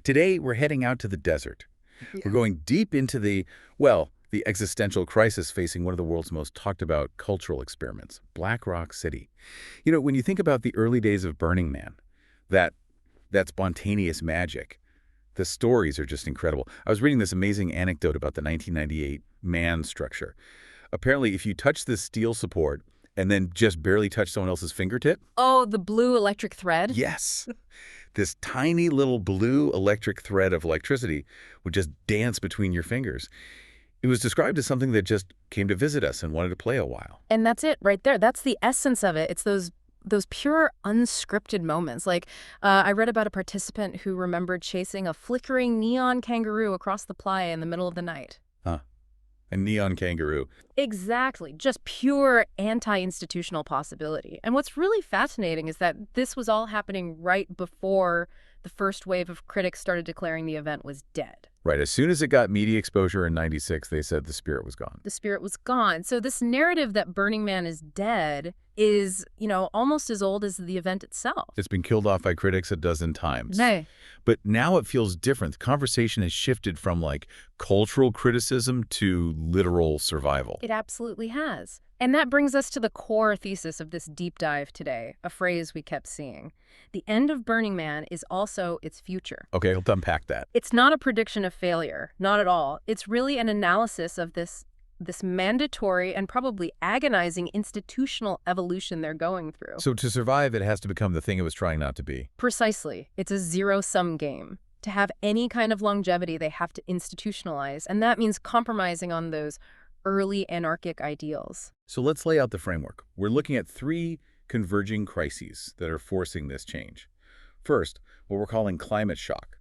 Today, we're heading out to the desert. Yeah. We're going deep into the existential crisis facing one of the world's most talked about cultural experiments, Black Rock City. When you think about the early days of Burning Man, that, that spontaneous magic, the stories are just incredible. I was reading this amazing anecdote about the 1998 man structure. Apparently, if you touch this steel support and then just barely touch someone else's fingertip, Oh, the blue electric thread? yes, this tiny little blue electric thread of electricity would just dance between your fingers. It was described as something that just came to visit us and wanted to play a while. And that's it right there. That's the essence of it. It's those pure unscripted moments. Like, I read about a participant who remembered chasing a flickering neon kangaroo across the playa in the middle of the night. Huh. A neon kangaroo. Exactly. Just pure anti-institutional possibility. And what's really fascinating is that this was all happening right before the first wave of critics started declaring the event was dead. Right. As soon as it got media exposure in '96, they said the spirit was gone. The spirit was gone. So this narrative that Burning Man is dead is, almost as old as the event itself. It's been killed off by critics a dozen times. No. But now it feels different. The conversation has shifted from cultural criticism to literal survival. It absolutely has. And that brings us to the core thesis of this deep dive today, a phrase we kept seeing. The end of Burning Man is also its future. Okay, let's unpack that. It's not a prediction of failure, not at all. It's really an analysis of this mandatory and probably agonizing institutional evolution they're going through. So to survive, it has to become the thing it was trying not to be. Precisely. It's a zero-sum game. To have any kind of longevity, they have to institutionalize, and that means compromising on those early anarchic ideals. So let's lay out the framework. We're looking at three converging crises that are forcing this change. First, what we're calling climate shock.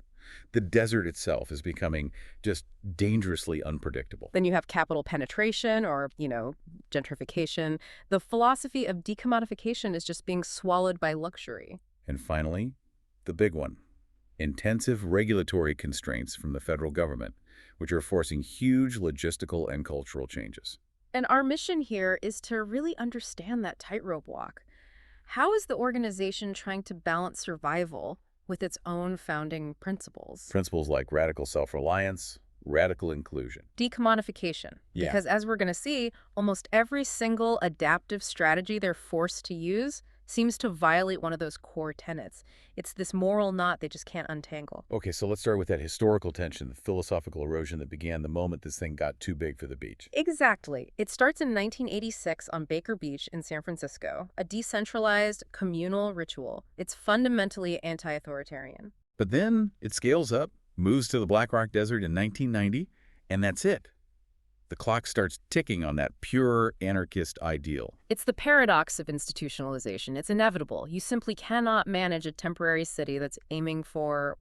The desert itself is becoming just dangerously unpredictable. Then you have capital penetration or, gentrification. The philosophy of decommodification is just being swallowed by luxury. And finally, the big one, intensive regulatory constraints from the federal government, which are forcing huge logistical and cultural changes. And our mission here is to really understand that tightrope walk. How is the organization trying to balance survival with its own founding principles? Principles like radical self-reliance, radical inclusion. Decommodification. Yeah. Because as we're going to see, almost every single adaptive strategy they're forced to use seems to violate one of those core tenets. It's this moral knot they just can't untangle. Okay, so let's start with that historical tension, the philosophical erosion that began the moment this thing got too big for the beach. Exactly. It starts in 1986 on Baker Beach in San Francisco, a decentralized communal ritual. It's fundamentally anti-authoritarian. But then it scales up, moves to the Black Rock Desert in 1990, and that's it. The clock starts ticking on that pure anarchist ideal. It's the paradox of institutionalization. It's inevitable. You simply cannot manage a temporary city that's aiming for,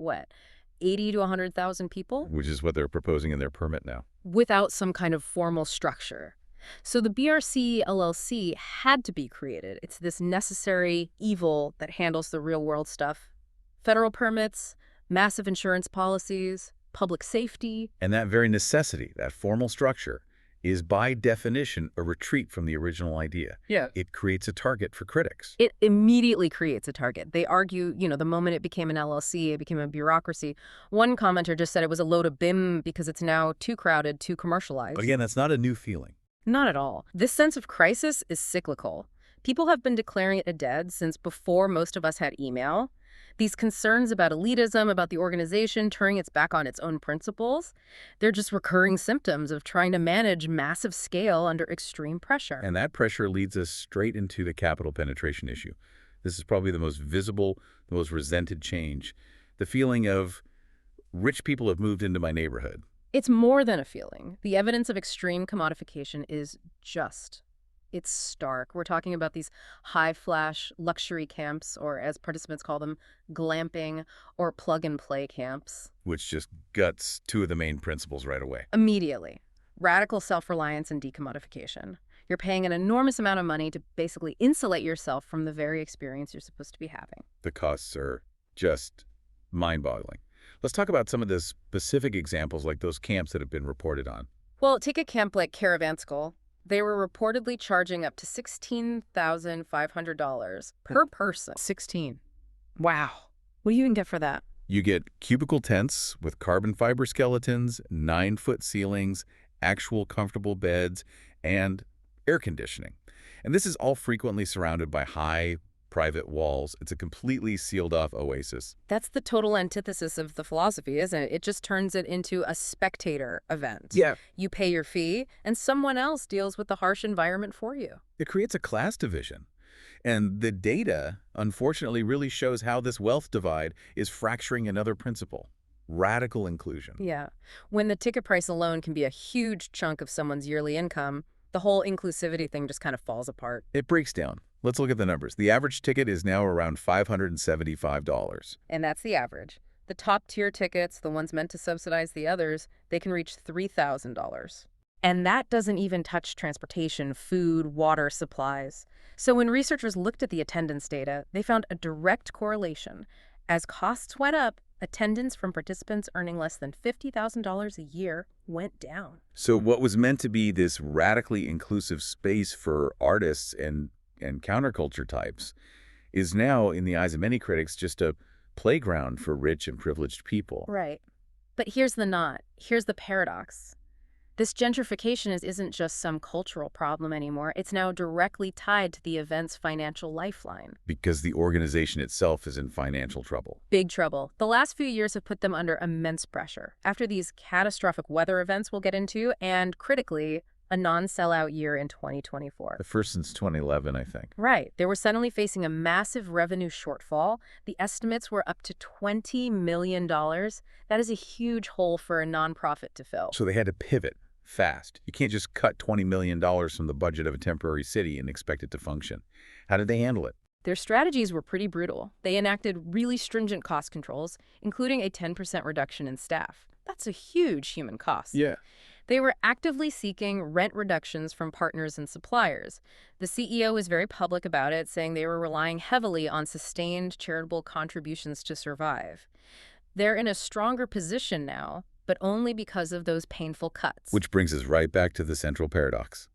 80 to 100,000 people? Which is what they're proposing in their permit now. Without some kind of formal structure. So the BRC LLC had to be created. It's this necessary evil that handles the real-world stuff. Federal permits, massive insurance policies, public safety. And that very necessity, that formal structure, is by definition a retreat from the original idea. Yeah. It creates a target for critics. It immediately creates a target. They argue, the moment it became an LLC, it became a bureaucracy. One commenter just said it was a load of BIM because it's now too crowded, too commercialized. But again, that's not a new feeling. Not at all. This sense of crisis is cyclical. People have been declaring it a dead since before most of us had email. These concerns about elitism, about the organization turning its back on its own principles, they're just recurring symptoms of trying to manage massive scale under extreme pressure. And that pressure leads us straight into the capital penetration issue. This is probably the most visible, the most resented change. The feeling of rich people have moved into my neighborhood. It's more than a feeling. The evidence of extreme commodification is it's stark. We're talking about these high-flash luxury camps, or as participants call them, glamping or plug-and-play camps. Which just guts two of the main principles right away. Immediately. Radical self-reliance and decommodification. You're paying an enormous amount of money to basically insulate yourself from the very experience you're supposed to be having. The costs are just mind-boggling. Let's talk about some of the specific examples like those camps that have been reported on. Well, take a camp like Caravanseral. They were reportedly charging up to $16,500 per person. 16. Wow. What do you even get for that? You get cubicle tents with carbon fiber skeletons, 9-foot ceilings, actual comfortable beds, and air conditioning. And this is all frequently surrounded by high, private walls. It's a completely sealed-off oasis. That's the total antithesis of the philosophy, isn't it? It just turns it into a spectator event. Yeah. You pay your fee, and someone else deals with the harsh environment for you. It creates a class division. And the data, unfortunately, really shows how this wealth divide is fracturing another principle: radical inclusion. Yeah. When the ticket price alone can be a huge chunk of someone's yearly income, the whole inclusivity thing just kind of falls apart. It breaks down. Let's look at the numbers. The average ticket is now around $575. And that's the average. The top-tier tickets, the ones meant to subsidize the others, they can reach $3,000. And that doesn't even touch transportation, food, water, supplies. So when researchers looked at the attendance data, they found a direct correlation. As costs went up, attendance from participants earning less than $50,000 a year went down. So what was meant to be this radically inclusive space for artists and counterculture types is now, in the eyes of many critics, just a playground for rich and privileged people. Right. But here's the knot. Here's the paradox. This gentrification isn't just some cultural problem anymore. It's now directly tied to the event's financial lifeline. Because the organization itself is in financial trouble. Big trouble. The last few years have put them under immense pressure. After these catastrophic weather events we'll get into, and critically, a non-sellout year in 2024. The first since 2011, I think. Right. They were suddenly facing a massive revenue shortfall. The estimates were up to $20 million. That is a huge hole for a nonprofit to fill. So they had to pivot fast. You can't just cut $20 million from the budget of a temporary city and expect it to function. How did they handle it? Their strategies were pretty brutal. They enacted really stringent cost controls, including a 10% reduction in staff. That's a huge human cost. Yeah. They were actively seeking rent reductions from partners and suppliers. The CEO was very public about it, saying they were relying heavily on sustained charitable contributions to survive. They're in a stronger position now, but only because of those painful cuts. Which brings us right back to the central paradox.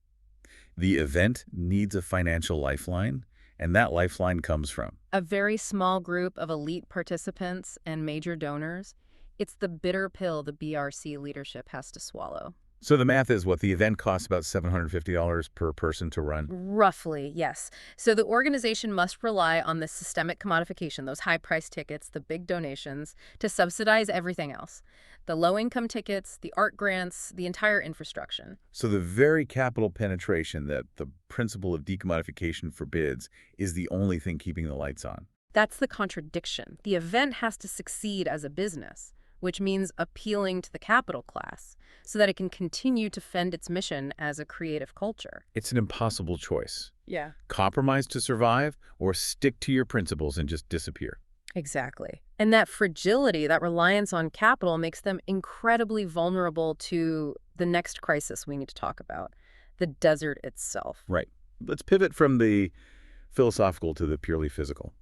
The event needs a financial lifeline, and that lifeline comes from a very small group of elite participants and major donors. It's the bitter pill the BRC leadership has to swallow. So the math is what? The event costs about $750 per person to run? Roughly, yes. So the organization must rely on the systemic commodification, those high-priced tickets, the big donations, to subsidize everything else. The low-income tickets, the art grants, the entire infrastructure. So the very capital penetration that the principle of decommodification forbids is the only thing keeping the lights on. That's the contradiction. The event has to succeed as a business, which means appealing to the capital class so that it can continue to fend its mission as a creative culture. It's an impossible choice. Yeah. Compromise to survive or stick to your principles and just disappear. Exactly. And that fragility, that reliance on capital makes them incredibly vulnerable to the next crisis we need to talk about, the desert itself. Right. Let's pivot from the philosophical to the purely physical.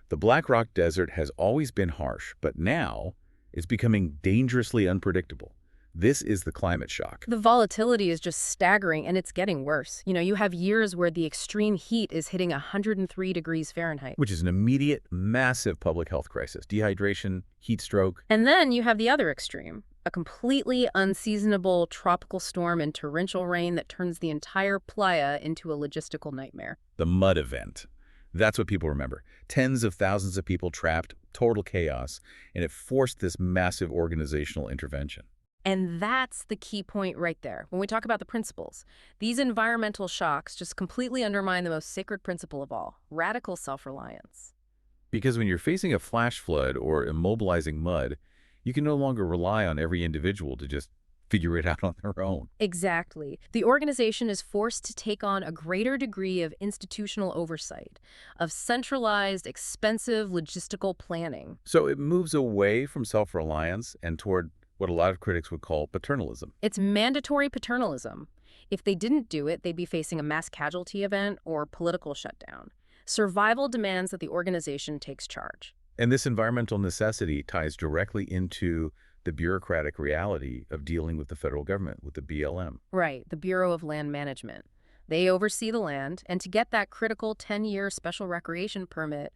The Black Rock Desert has always been harsh, but now it's becoming dangerously unpredictable. This is the climate shock. The volatility is just staggering, and it's getting worse. You have years where the extreme heat is hitting 103 degrees Fahrenheit. Which is an immediate, massive public health crisis. Dehydration, heat stroke. And then you have the other extreme, a completely unseasonable tropical storm and torrential rain that turns the entire Playa into a logistical nightmare. The mud event. That's what people remember. Tens of thousands of people trapped, total chaos, and it forced this massive organizational intervention. And that's the key point right there. When we talk about the principles, these environmental shocks just completely undermine the most sacred principle of all, radical self-reliance. Because when you're facing a flash flood or immobilizing mud, you can no longer rely on every individual to just figure it out on their own. Exactly. The organization is forced to take on a greater degree of institutional oversight, of centralized, expensive logistical planning. So it moves away from self-reliance and toward what a lot of critics would call paternalism. It's mandatory paternalism. If they didn't do it, they'd be facing a mass casualty event or political shutdown. Survival demands that the organization takes charge. And this environmental necessity ties directly into the bureaucratic reality of dealing with the federal government, with the BLM. Right, the Bureau of Land Management. They oversee the land, and to get that critical 10-year special recreation permit,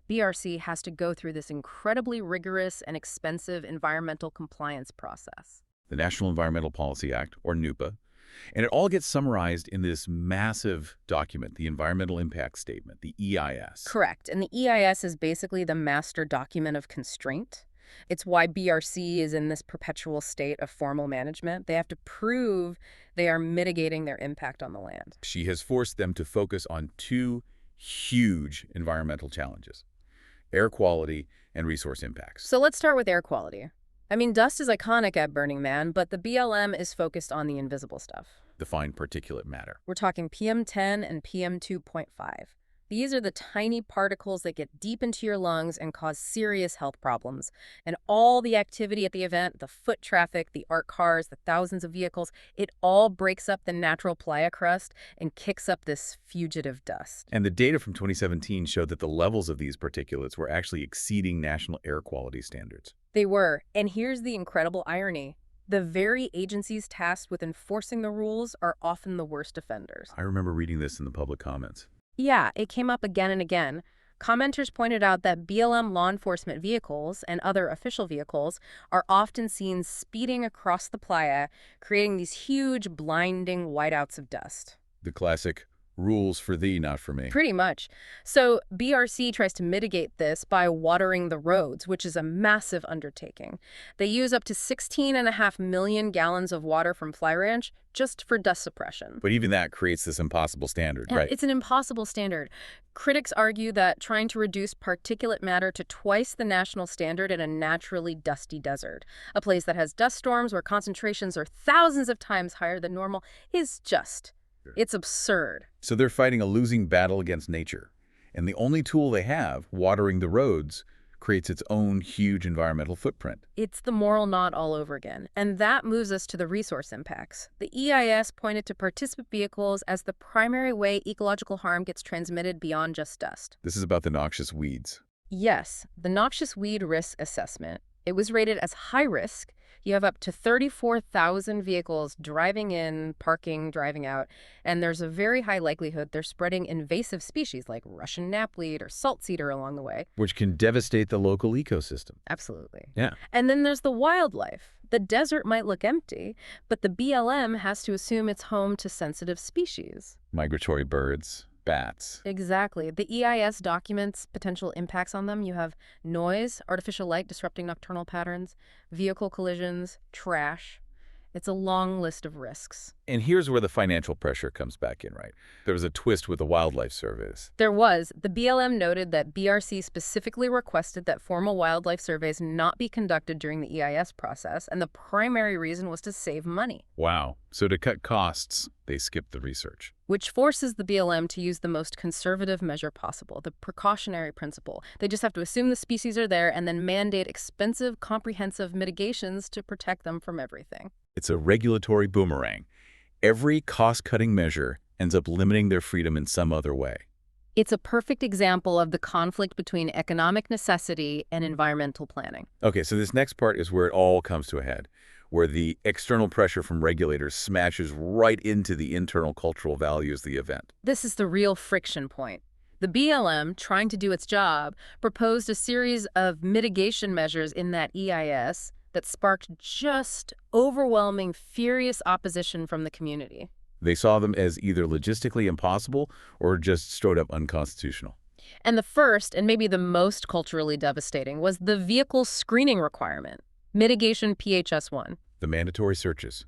BRC has to go through this incredibly rigorous and expensive environmental compliance process. The National Environmental Policy Act, or NUPA, and it all gets summarized in this massive document, the Environmental Impact Statement, the EIS. Correct, and the EIS is basically the master document of constraint. It's why BRC is in this perpetual state of formal management. They have to prove they are mitigating their impact on the land. She has forced them to focus on two huge environmental challenges: air quality and resource impacts. So let's start with air quality. I mean, dust is iconic at Burning Man, but the BLM is focused on the invisible stuff. The fine particulate matter. We're talking PM10 and PM2.5. These are the tiny particles that get deep into your lungs and cause serious health problems. And all the activity at the event, the foot traffic, the art cars, the thousands of vehicles, it all breaks up the natural Playa crust and kicks up this fugitive dust. And the data from 2017 showed that the levels of these particulates were actually exceeding national air quality standards. They were. And here's the incredible irony. The very agencies tasked with enforcing the rules are often the worst offenders. I remember reading this in the public comments. Yeah, it came up again and again. Commenters pointed out that BLM law enforcement vehicles and other official vehicles are often seen speeding across the playa, creating these huge, blinding whiteouts of dust. The classic rules for thee, not for me. Pretty much. So BRC tries to mitigate this by watering the roads, which is a massive undertaking. They use up to 16.5 million gallons of water from Fly Ranch just for dust suppression. But even that creates this impossible standard, right? It's an impossible standard. Critics argue that trying to reduce particulate matter to twice the national standard in a naturally dusty desert, a place that has dust storms where concentrations are thousands of times higher than normal, is just... it's absurd. So they're fighting a losing battle against nature. And the only tool they have, watering the roads, creates its own huge environmental footprint. It's the moral knot all over again. And that moves us to the resource impacts. The EIS pointed to participant vehicles as the primary way ecological harm gets transmitted beyond just dust. This is about the noxious weeds. Yes, the noxious weed risk assessment. It was rated as high risk. You have up to 34,000 vehicles driving in, parking, driving out, and there's a very high likelihood they're spreading invasive species like Russian knapweed or salt cedar along the way. Which can devastate the local ecosystem. Absolutely. Yeah. And then there's the wildlife. The desert might look empty, but the BLM has to assume it's home to sensitive species. Migratory birds, bats. Exactly. The EIS documents potential impacts on them. You have noise, artificial light disrupting nocturnal patterns, vehicle collisions, trash. It's a long list of risks. And here's where the financial pressure comes back in, right? There was a twist with the wildlife surveys. There was. The BLM noted that BRC specifically requested that formal wildlife surveys not be conducted during the EIS process, and the primary reason was to save money. Wow. So to cut costs, they skipped the research. Which forces the BLM to use the most conservative measure possible, the precautionary principle. They just have to assume the species are there and then mandate expensive, comprehensive mitigations to protect them from everything. It's a regulatory boomerang. Every cost-cutting measure ends up limiting their freedom in some other way. It's a perfect example of the conflict between economic necessity and environmental planning. Okay, so this next part is where it all comes to a head, where the external pressure from regulators smashes right into the internal cultural values of the event. This is the real friction point. The BLM, trying to do its job, proposed a series of mitigation measures in that EIS that sparked just overwhelming, furious opposition from the community. They saw them as either logistically impossible or just straight up unconstitutional. And the first, and maybe the most culturally devastating, was the vehicle screening requirement, mitigation PHS-1. The mandatory searches.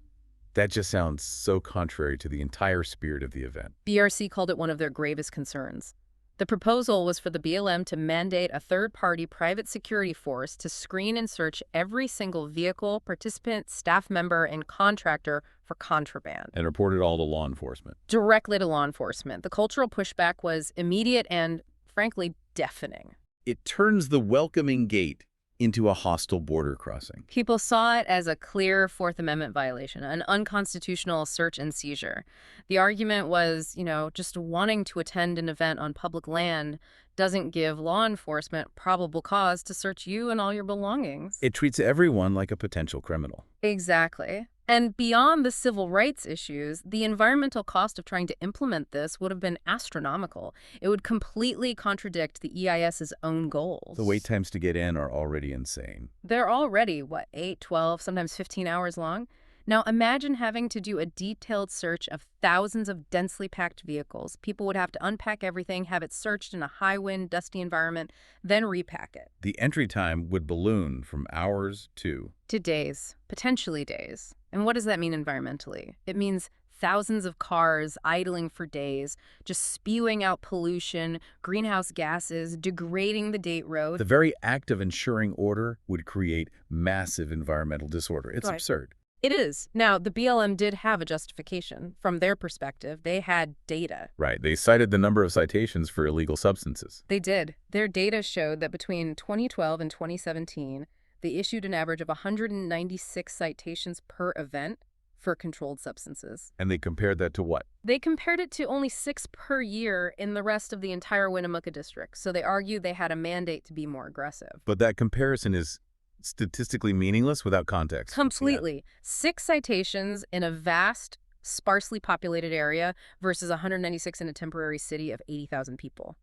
That just sounds so contrary to the entire spirit of the event. BRC called it one of their gravest concerns. The proposal was for the BLM to mandate a third-party private security force to screen and search every single vehicle, participant, staff member, and contractor for contraband. And report it all to law enforcement. Directly to law enforcement. The cultural pushback was immediate and, frankly, deafening. It turns the welcoming gate into a hostile border crossing. People saw it as a clear Fourth Amendment violation, an unconstitutional search and seizure. The argument was, just wanting to attend an event on public land doesn't give law enforcement probable cause to search you and all your belongings. It treats everyone like a potential criminal. Exactly. And beyond the civil rights issues, the environmental cost of trying to implement this would have been astronomical. It would completely contradict the EIS's own The wait goals. times to get in are already insane. They're already, what, 8, 12, sometimes 15 hours long? Now imagine having to do a detailed search of thousands of densely packed vehicles. People would have to unpack everything, have it searched in a high-wind, dusty environment, then repack it. The entry time would balloon from hours To days, potentially days. And what does that mean environmentally? It means thousands of cars idling for days, just spewing out pollution, greenhouse gases, degrading the date road. the very act of ensuring order would create massive environmental disorder. It's Right. absurd. It is. Now, the BLM did have a justification. From their perspective, they had data. Right. They cited the number of citations for illegal substances. They did. Their data showed that between 2012 and 2017, they issued an average of 196 citations per event for controlled substances. And they compared that to what? They compared it to only 6 per year in the rest of the entire Winnemucca district, so they argued they had a mandate to be more aggressive. But that comparison is statistically meaningless without context. Completely. 6 citations in a vast, sparsely populated area versus 196 in a temporary city of 80,000 people.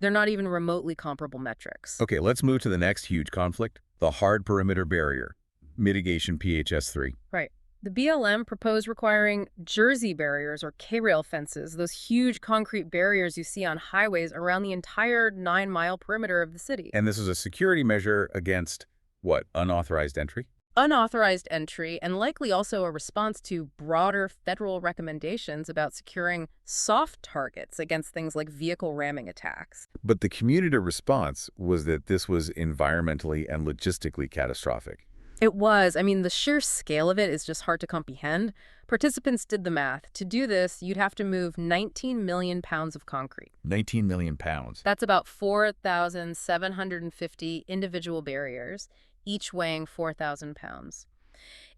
They're not even remotely comparable metrics. Okay, let's move to the next huge conflict, the hard perimeter barrier, mitigation PHS-3. Right. The BLM proposed requiring Jersey barriers or K-rail fences, those huge concrete barriers you see on highways around the entire 9-mile perimeter of the city. And this is a security measure against, what, unauthorized entry? Unauthorized entry, and likely also a response to broader federal recommendations about securing soft targets against things like vehicle ramming attacks. But the community response was that this was environmentally and logistically catastrophic. It was. I mean, the sheer scale of it is just hard to comprehend. Participants did the math. To do this, you'd have to move 19 million pounds of concrete. 19 million pounds. That's about 4,750 individual barriers, each weighing 4,000 pounds.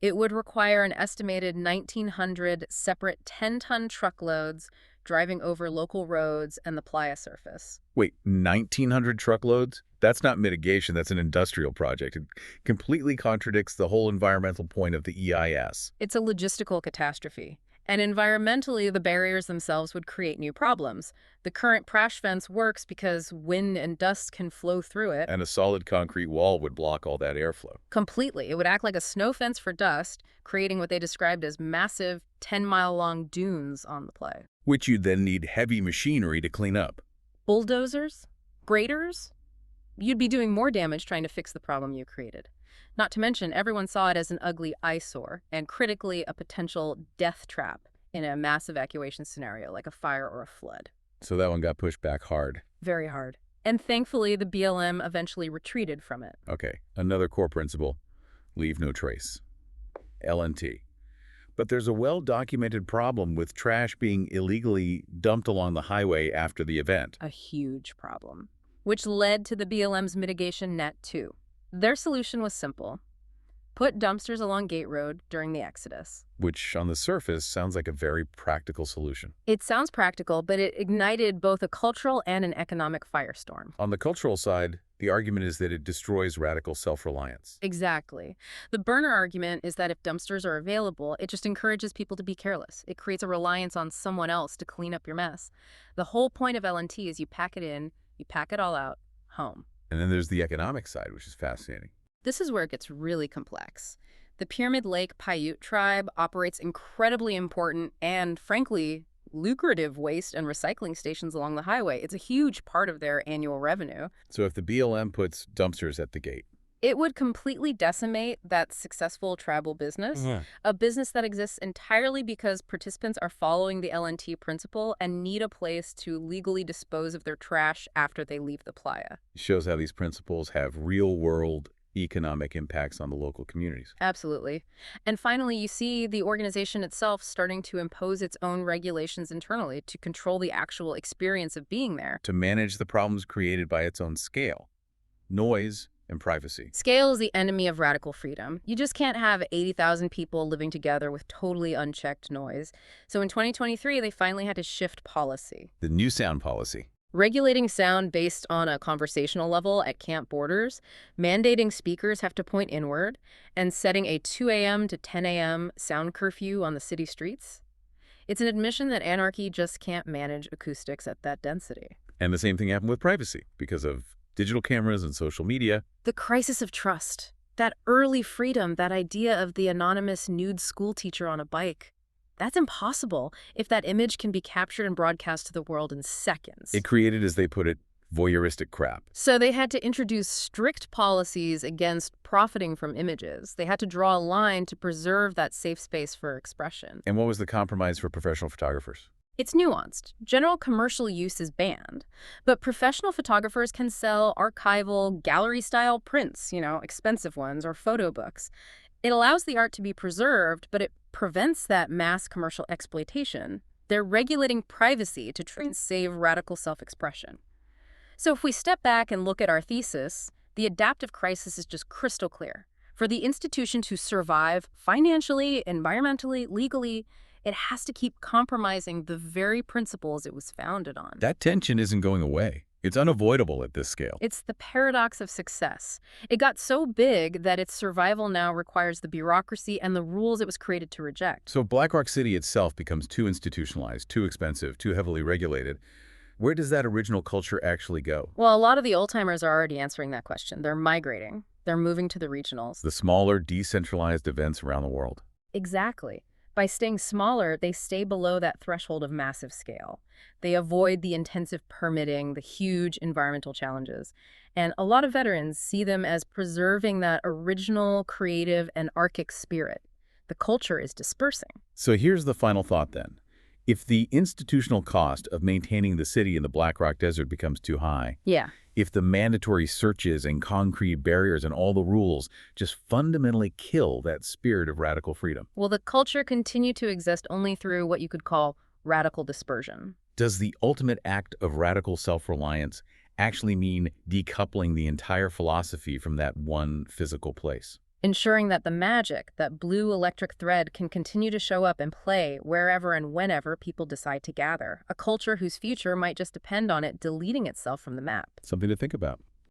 It would require an estimated 1,900 separate 10-ton truckloads driving over local roads and the Playa surface. Wait, 1,900 truckloads? That's not mitigation, that's an industrial project. It completely contradicts the whole environmental point of the EIS. It's a logistical catastrophe. And environmentally, the barriers themselves would create new problems. The current crash fence works because wind and dust can flow through it. And a solid concrete wall would block all that airflow. Completely. It would act like a snow fence for dust, creating what they described as massive 10-mile-long dunes on the Playa. Which you'd then need heavy machinery to clean up. Bulldozers? Graders? You'd be doing more damage trying to fix the problem you created. Not to mention, everyone saw it as an ugly eyesore and, critically, a potential death trap in a mass evacuation scenario like a fire or a flood. So that one got pushed back hard. Very hard. And thankfully, the BLM eventually retreated from it. Okay, another core principle, leave no trace. LNT. But there's a well-documented problem with trash being illegally dumped along the highway after the event. A huge problem, which led to the BLM's mitigation net too. Their solution was simple. Put dumpsters along Gate Road during the exodus. Which, on the surface, sounds like a very practical solution. It sounds practical, but it ignited both a cultural and an economic firestorm. On the cultural side, the argument is that it destroys radical self-reliance. Exactly. The burner argument is that if dumpsters are available, it just encourages people to be careless. It creates a reliance on someone else to clean up your mess. The whole point of LNT is you pack it in, you pack it all out, home. And then there's the economic side, which is fascinating. This is where it gets really complex. The Pyramid Lake Paiute tribe operates incredibly important and, frankly, lucrative waste and recycling stations along the highway. It's a huge part of their annual revenue. So if the BLM puts dumpsters at the gate, It would completely decimate that successful tribal business, a business that exists entirely because participants are following the LNT principle and need a place to legally dispose of their trash after they leave the playa. it shows how these principles have real-world economic impacts on the local communities. Absolutely. And finally, you see the organization itself starting to impose its own regulations internally to control the actual experience of being there. To manage the problems created by its own scale, noise, and privacy. Scale is the enemy of radical freedom. You just can't have 80,000 people living together with totally unchecked noise. So in 2023, they finally had to shift policy. The new sound policy. Regulating sound based on a conversational level at camp borders, mandating speakers have to point inward, and setting a 2 a.m. to 10 a.m. sound curfew on the city streets. It's an admission that anarchy just can't manage acoustics at that density. And the same thing happened with privacy because of digital cameras and social media. The crisis of trust. That early freedom, that idea of the anonymous nude schoolteacher on a bike. That's impossible if that image can be captured and broadcast to the world in seconds. It created, as they put it, voyeuristic crap. So they had to introduce strict policies against profiting from images. They had to draw a line to preserve that safe space for expression. And what was the compromise for professional photographers? It's nuanced. General commercial use is banned, but professional photographers can sell archival, gallery-style prints, expensive ones, or photo books. It allows the art to be preserved, but it prevents that mass commercial exploitation. They're regulating privacy to try and save radical self-expression. So if we step back and look at our thesis, the adaptive crisis is just crystal clear. For the institution to survive financially, environmentally, legally, it has to keep compromising the very principles it was founded on. That tension isn't going away. It's unavoidable at this scale. It's the paradox of success. It got so big that its survival now requires the bureaucracy and the rules it was created to reject. So Black Rock City itself becomes too institutionalized, too expensive, too heavily regulated. Where does that original culture actually go? Well, a lot of the old-timers are already answering that question. They're migrating. They're moving to the regionals. The smaller, decentralized events around the world. Exactly. By staying smaller, they stay below that threshold of massive scale. They avoid the intensive permitting, the huge environmental challenges. And a lot of veterans see them as preserving that original, creative, and archaic spirit. The culture is dispersing. So here's the final thought then. If the institutional cost of maintaining the city in the Black Rock Desert becomes too high, Yeah. if the mandatory searches and concrete barriers and all the rules just fundamentally kill that spirit of radical freedom, Will the culture continue to exist only through what you could call radical dispersion? does the ultimate act of radical self-reliance actually mean decoupling the entire philosophy from that one physical place? Ensuring that the magic, that blue electric thread, can continue to show up and play wherever and whenever people decide to gather. A culture whose future might just depend on it deleting itself from the map. Something to think about.